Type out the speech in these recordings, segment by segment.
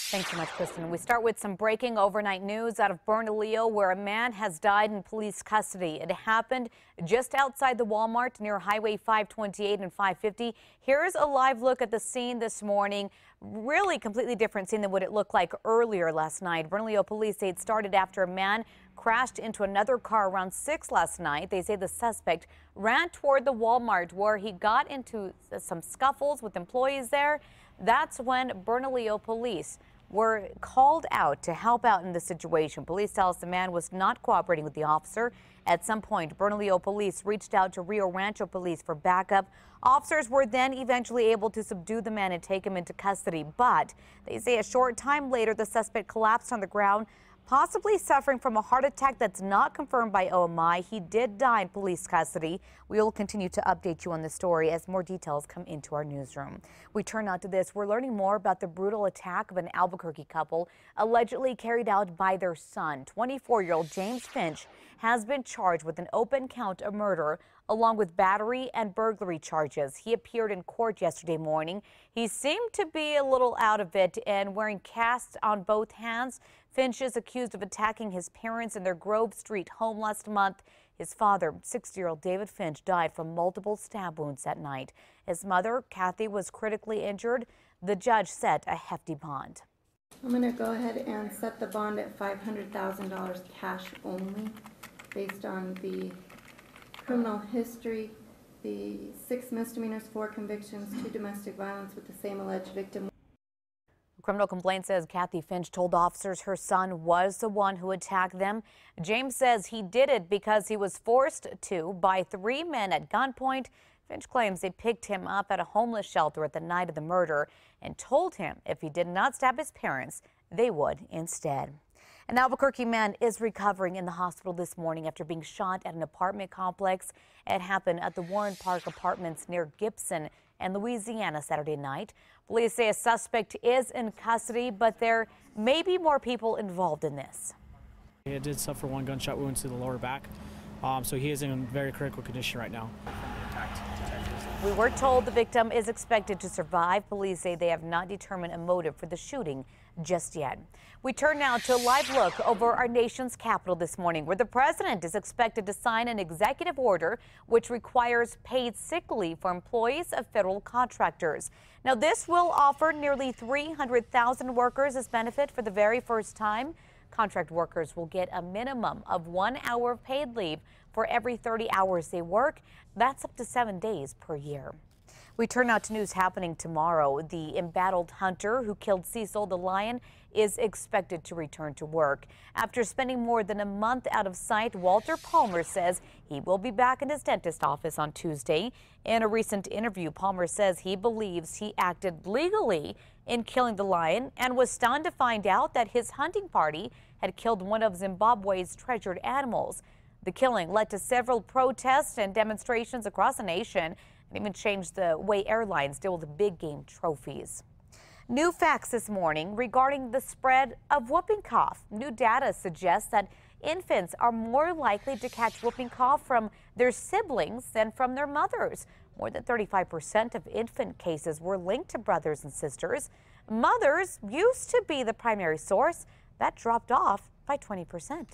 Thanks so much, Kristen. We start with some breaking overnight news out of Bernalillo, where a man has died in police custody. It happened just outside the Walmart near Highway 528 and 550. Here's a live look at the scene this morning. Really completely different scene than what it looked like earlier last night. Bernalillo police say it started after a man crashed into another car around 6 last night. They say the suspect ran toward the Walmart where he got into some scuffles with employees there. That's when Bernalillo police were called out to help out in the situation. Police tell us the man was not cooperating with the officer. At some point, Bernalillo police reached out to Rio Rancho police for backup. Officers were then eventually able to subdue the man and take him into custody. But they say a short time later, the suspect collapsed on the ground, possibly suffering from a heart attack that's not confirmed by OMI. He did die in police custody. We will continue to update you on the story as more details come into our newsroom. We turn now to this. We're learning more about the brutal attack of an Albuquerque couple allegedly carried out by their son. 24-year-old James Finch has been charged with an open count of murder along with battery and burglary charges. He appeared in court yesterday morning. He seemed to be a little out of it and wearing casts on both hands. Finch is accused of attacking his parents in their Grove Street home last month. His father, 60-year-old David Finch, died from multiple stab wounds that night. His mother, Kathy, was critically injured. The judge set a hefty bond. I'm going to go ahead and set the bond at $500,000 cash only based on the criminal history, the 6 misdemeanors, 4 convictions, 2 domestic violence with the same alleged victim. Criminal complaint says Kathy Finch told officers her son was the one who attacked them. James says he did it because he was forced to by 3 men at gunpoint. Finch claims they picked him up at a homeless shelter at the night of the murder and told him if he did not stab his parents, they would instead. An Albuquerque man is recovering in the hospital this morning after being shot at an apartment complex. It happened at the Warren Park Apartments near Gibson and Louisiana Saturday night. Police say a suspect is in custody, but there may be more people involved in this. He did suffer 1 gunshot wound to the lower back, so he is in very critical condition right now. We were told the victim is expected to survive. Police say they have not determined a motive for the shooting just yet. We turn now to a live look over our nation's capital this morning, where the president is expected to sign an executive order which requires paid sick leave for employees of federal contractors. Now, this will offer nearly 300,000 workers this benefit for the very first time. Contract workers will get a minimum of 1 hour of paid leave for every 30 hours they work. That's up to 7 days per year. We turn now to news happening tomorrow. The embattled hunter who killed Cecil the lion is expected to return to work. After spending more than a month out of sight, Walter Palmer says he will be back in his dentist office on Tuesday. In a recent interview, Palmer says he believes he acted legally in killing the lion and was stunned to find out that his hunting party had killed one of Zimbabwe's treasured animals. The killing led to several protests and demonstrations across the nation and even changed the way airlines deal with big game trophies. New facts this morning regarding the spread of whooping cough. New data suggests that infants are more likely to catch whooping cough from their siblings than from their mothers. More than 35% of infant cases were linked to brothers and sisters. Mothers used to be the primary source. That dropped off by 20%.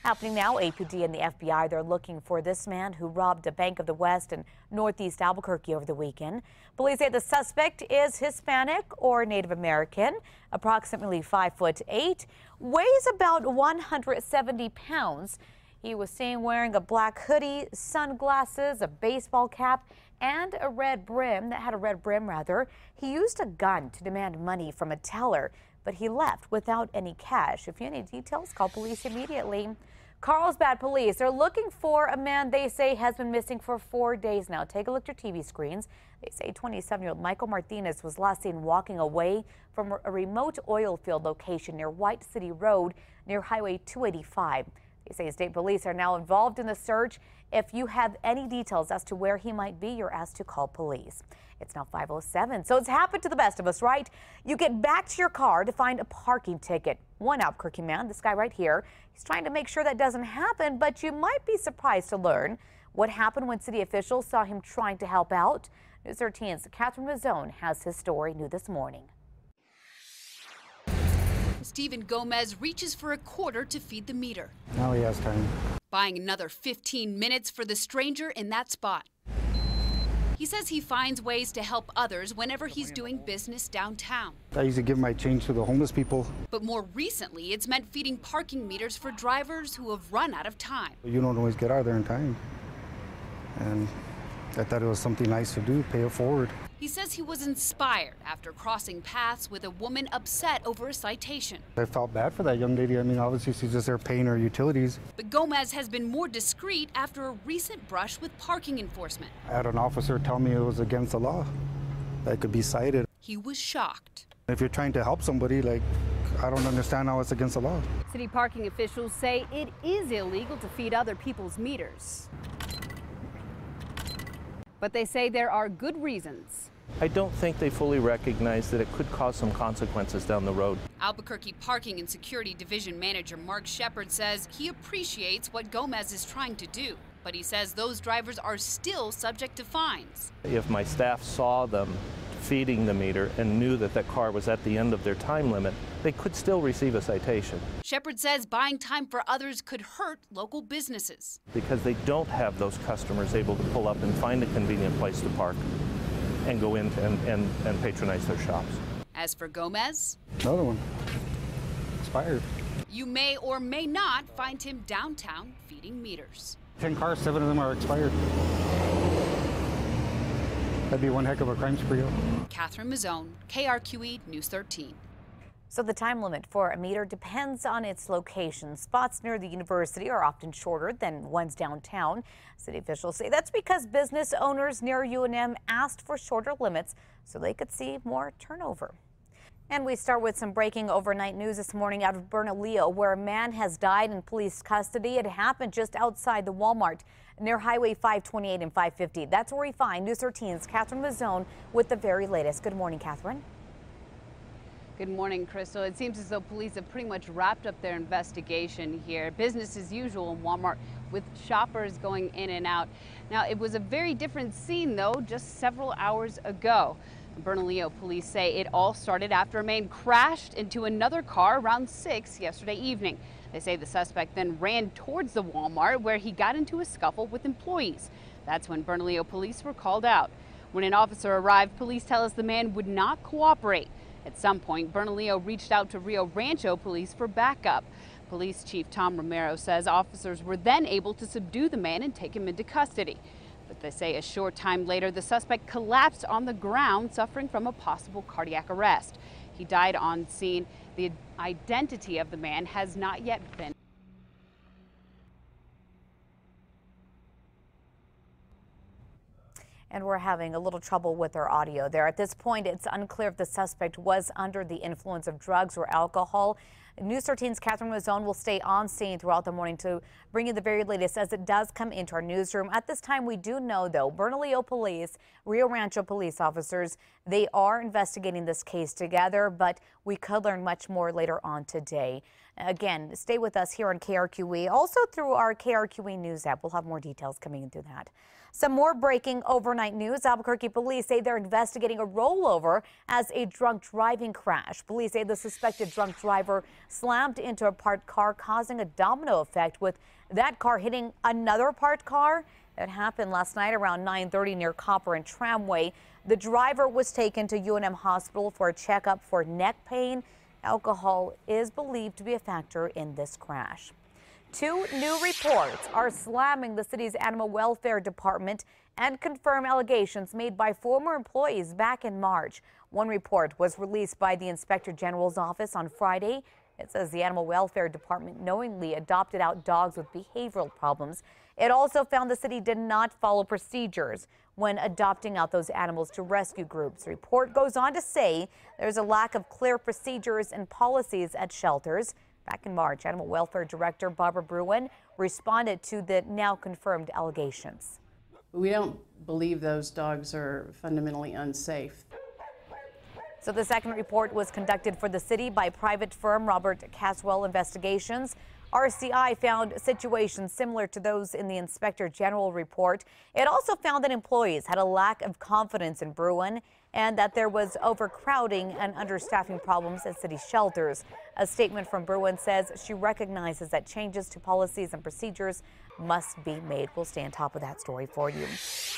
Happening now, APD and the FBI, they're looking for this man who robbed a Bank of the West in northeast Albuquerque over the weekend. Police say the suspect is Hispanic or Native American, approximately 5'8", weighs about 170 pounds. He was seen wearing a black hoodie, sunglasses, a baseball cap, and a red brim rather. He used a gun to demand money from a teller, but he left without any cash. If you need details, call police immediately. Carlsbad police, they're looking for a man they say has been missing for 4 days now. Take a look at your TV screens. They say 27-year-old Michael Martinez was last seen walking away from a remote oil field location near White City Road near Highway 285. They say state police are now involved in the search. If you have any details as to where he might be, you're asked to call police. It's now 5:07, so it's happened to the best of us, right? You get back to your car to find a parking ticket. One Albuquerque man, this guy right here, he's trying to make sure that doesn't happen, but you might be surprised to learn what happened when city officials saw him trying to help out. News 13's Catherine Mazzone has his story new this morning. Stephen Gomez reaches for a quarter to feed the meter. Now he has time. Buying another 15 minutes for the stranger in that spot. He says he finds ways to help others whenever he's doing business downtown. I used to give my change to the homeless people. But more recently, it's meant feeding parking meters for drivers who have run out of time. You don't always get out of there in time. And I thought it was something nice to do, pay it forward. He says he was inspired after crossing paths with a woman upset over a citation. I felt bad for that young lady. I mean, obviously she's just there paying her utilities. But Gomez has been more discreet after a recent brush with parking enforcement. I had an officer tell me it was against the law, that it could be cited. He was shocked. If you're trying to help somebody, like, I don't understand how it's against the law. City parking officials say it is illegal to feed other people's meters. But they say there are good reasons. I don't think they fully recognize that it could cause some consequences down the road. Albuquerque Parking and Security Division Manager Mark Shepard says he appreciates what Gomez is trying to do, but he says those drivers are still subject to fines. If my staff saw them feeding the meter and knew that that car was at the end of their time limit, they could still receive a citation. Shepard says buying time for others could hurt local businesses. Because they don't have those customers able to pull up and find a convenient place to park and go in and patronize their shops. As for Gomez, Another one. Expired. you may or may not find him downtown feeding meters. 10 cars, 7 of them are expired. That'd be one heck of a crime spree. Catherine Mazzone, KRQE News 13. So the time limit for a meter depends on its location. Spots near the university are often shorter than ones downtown. City officials say that's because business owners near UNM asked for shorter limits so they could see more turnover. And we start with some breaking overnight news this morning out of Bernalillo, where a man has died in police custody. It happened just outside the Walmart near Highway 528 and 550. That's where we find News 13's Catherine Mazzone with the very latest. Good morning, Catherine. Good morning, Crystal. It seems as though police have pretty much wrapped up their investigation here. Business as usual in Walmart with shoppers going in and out. Now, it was a very different scene, though, just several hours ago. Bernalillo police say it all started after a man crashed into another car around 6 yesterday evening. They say the suspect then ran towards the Walmart where he got into a scuffle with employees. That's when Bernalillo police were called out. When an officer arrived, police tell us the man would not cooperate. At some point, Bernalillo reached out to Rio Rancho police for backup. Police Chief Tom Romero says officers were then able to subdue the man and take him into custody. But they say a short time later, the suspect collapsed on the ground, suffering from a possible cardiac arrest. He died on scene. The identity of the man has not yet been. And we're having a little trouble with our audio there. At this point, it's unclear if the suspect was under the influence of drugs or alcohol. News 13's Catherine Mazzone will stay on scene throughout the morning to bring you the very latest as it does come into our newsroom. At this time, we do know, though, Bernalillo police, Rio Rancho police officers, they are investigating this case together, but we could learn much more later on today. Again, stay with us here on KRQE. Also through our KRQE News app. We'll have more details coming in through that. Some more breaking overnight news. Albuquerque police say they're investigating a rollover as a drunk driving crash. Police say the suspected drunk driver slammed into a parked car, causing a domino effect with that car hitting another parked car. It happened last night around 9:30 near Copper and Tramway. The driver was taken to UNM Hospital for a checkup for neck pain. Alcohol is believed to be a factor in this crash. Two new reports are slamming the city's animal welfare department and confirm allegations made by former employees back in March. One report was released by the Inspector General's office on Friday. It says the animal welfare department knowingly adopted out dogs with behavioral problems. It also found the city did not follow procedures when adopting out those animals to rescue groups. The report goes on to say there's a lack of clear procedures and policies at shelters. Back in March, Animal Welfare Director Barbara Bruin responded to the now confirmed allegations. We don't believe those dogs are fundamentally unsafe. So the second report was conducted for the city by private firm Robert Caswell Investigations. RCI found situations similar to those in the Inspector General report. It also found that employees had a lack of confidence in Bruin and that there was overcrowding and understaffing problems at city shelters. A statement from Bruin says she recognizes that changes to policies and procedures must be made. We'll stay on top of that story for you.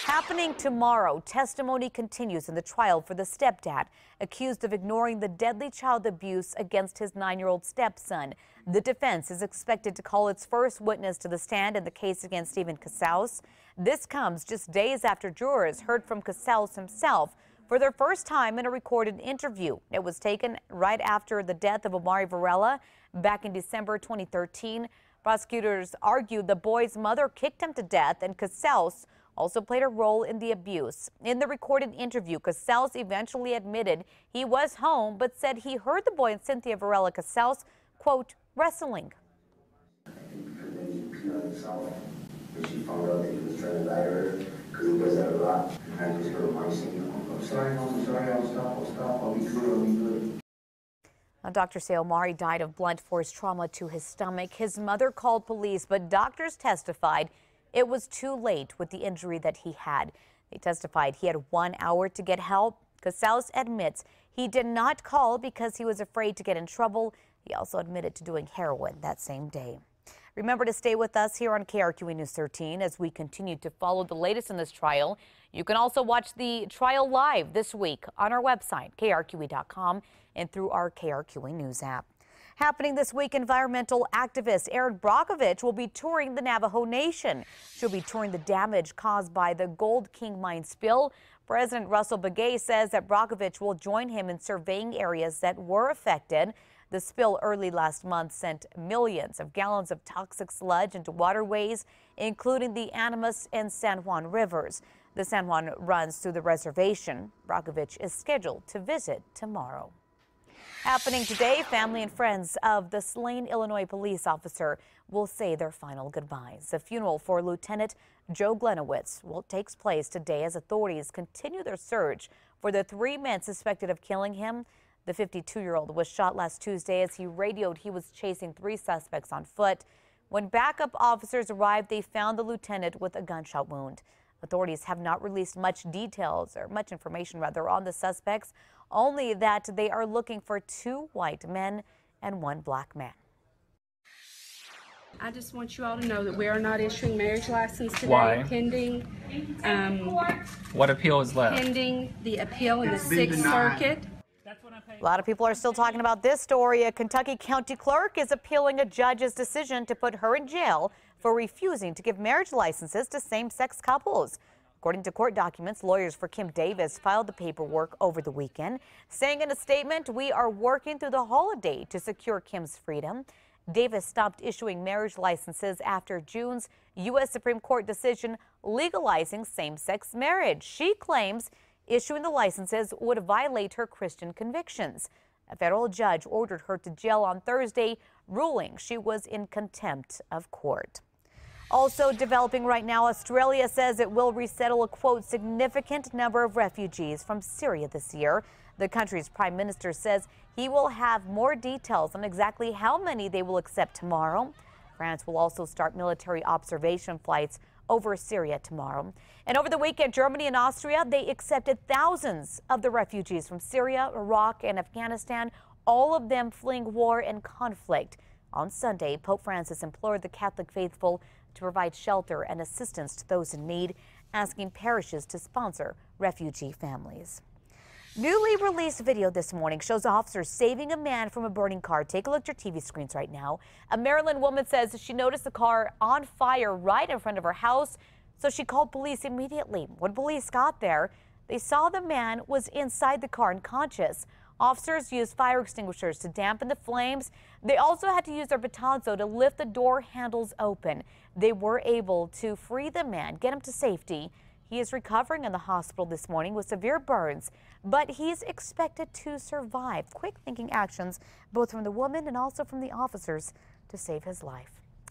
Happening tomorrow, testimony continues in the trial for the stepdad accused of ignoring the deadly child abuse against his 9-year-old stepson. The defense is expected to call its first witness to the stand in the case against Stephen Casaus. This comes just days after jurors heard from Casaus himself for their first time in a recorded interview. It was taken right after the death of Omari Varela back in December 2013. Prosecutors argued the boy's mother kicked him to death, and Casaus also played a role in the abuse. In the recorded interview, Casaus eventually admitted he was home, but said he heard the boy and Cynthia Varela Casaus, quote, wrestling. She found out that he was trying to lie to her because he does that a lot. And I just heard my saying, I'm sorry, Mom, I'm sorry, I'll stop, I'll be good. Now, doctors say Omari died of blunt force trauma to his stomach. His mother called police, but doctors testified it was too late with the injury that he had. They testified he had 1 hour to get help. Casaus admits he did not call because he was afraid to get in trouble. He also admitted to doing heroin that same day. Remember to stay with us here on KRQE News 13 as we continue to follow the latest in this trial. You can also watch the trial live this week on our website, krqe.com, and through our KRQE News app. Happening this week, environmental activist Erin Brockovich will be touring the Navajo Nation. She'll be touring the damage caused by the Gold King mine spill. President Russell Begay says that Brockovich will join him in surveying areas that were affected. The spill early last month sent millions of gallons of toxic sludge into waterways, including the Animas and San Juan rivers. The San Juan runs through the reservation. Brockovich is scheduled to visit tomorrow. Happening today, family and friends of the slain Illinois police officer will say their final goodbyes. The funeral for Lieutenant Joe Glenowitz takes place today as authorities continue their search for the 3 men suspected of killing him. The 52-year-old was shot last Tuesday as he radioed he was chasing 3 suspects on foot. When backup officers arrived, they found the lieutenant with a gunshot wound. Authorities have not released much information on the suspects, only that they are looking for 2 white men and 1 black man. I just want you all to know that we are not issuing marriage license today. Why? Pending. What appeal is left? Pending the appeal in the 6th Circuit. A lot of people are still talking about this story. A Kentucky county clerk is appealing a judge's decision to put her in jail for refusing to give marriage licenses to same-sex couples. According to court documents, lawyers for Kim Davis filed the paperwork over the weekend, saying in a statement, "We are working through the holiday to secure Kim's freedom." Davis stopped issuing marriage licenses after June's U.S. Supreme Court decision legalizing same-sex marriage. She claims issuing the licenses would violate her Christian convictions. A federal judge ordered her to jail on Thursday, ruling she was in contempt of court. Also developing right now, Australia says it will resettle a, quote, significant number of refugees from Syria this year. The country's prime minister says he will have more details on exactly how many they will accept tomorrow. France will also start military observation flights over Syria tomorrow. And over the weekend, Germany and Austria, they accepted thousands of the refugees from Syria, Iraq, and Afghanistan, all of them fleeing war and conflict. On Sunday, Pope Francis implored the Catholic faithful to provide shelter and assistance to those in need, asking parishes to sponsor refugee families. Newly released video this morning shows officers saving a man from a burning car. Take a look at your TV screens right now. A Maryland woman says she noticed the car on fire right in front of her house, so she called police immediately. When police got there, they saw the man was inside the car unconscious. Officers used fire extinguishers to dampen the flames. They also had to use their batons to lift the door handles open. They were able to free the man, get him to safety. He is recovering in the hospital this morning with severe burns, but he's expected to survive. Quick thinking actions, both from the woman and also from the officers, to save his life.